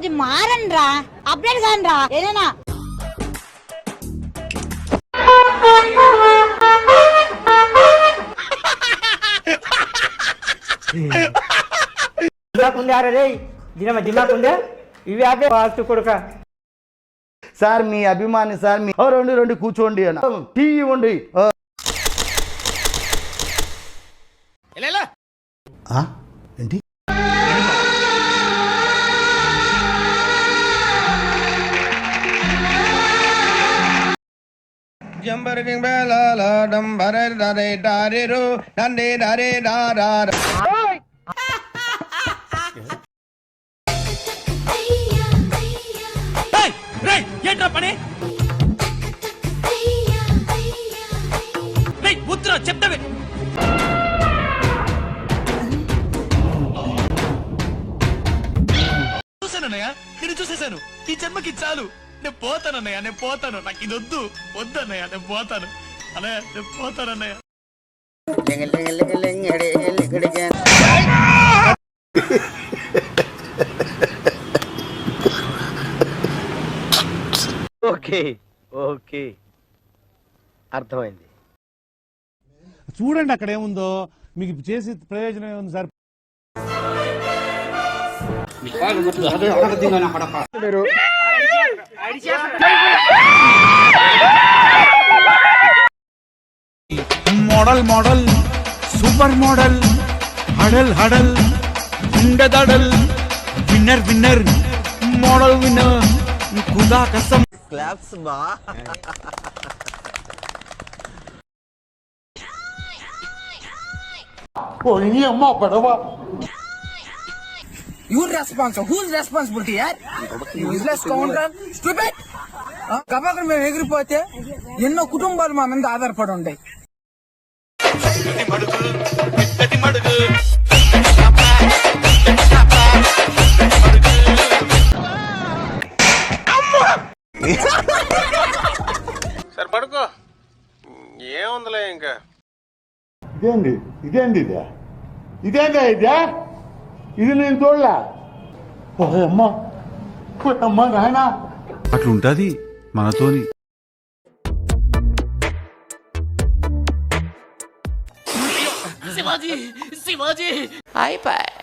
కొద్ది మారండి రా, అప్డేట్ కాని రా ఏదైనా. సార్ మీ అభిమాని సార్, మీ రెండు కూర్చోండి అన్న, టీవీ ఇవ్వండి. ఏంటి పని ఉత్తరం చెప్తావే. చూసానన్నయ్య, నేను చూసేశాను. ఈ జన్మకి చాలు. నేను పోతానన్నయ్య, నేను పోతాను. నాకు ఇది వద్దన్నయ్య, నేను పోతాను అన్నయ్య, నేను పోతానన్నయ్య. ఓకే ఓకే అర్థమైంది. చూడండి అక్కడ ఏముందో, మీకు చేసి ప్రయోజనం ఏముంది sir? Model model super model హడల్ హడల్ ఉండదడల్ విన్నర్ విన్నర్ మోడల్ విన్నర్ खुदा कसम క్లాప్స్ బా. Who's responsibility, yaar? Useless counter, stupid. కబాకర్ మేము ఎగిరిపోతే ఎన్నో కుటుంబాలు మా మీద ఆధారపడి ఉంటాయి. సరే పడుకో, ఏముందిలే ఇంకా. ఇదేంది ఇదే ఇది నేను చూడలే. అమ్మా నాయన అట్లుంటది మనతోని. శివాజీ అయిపోయి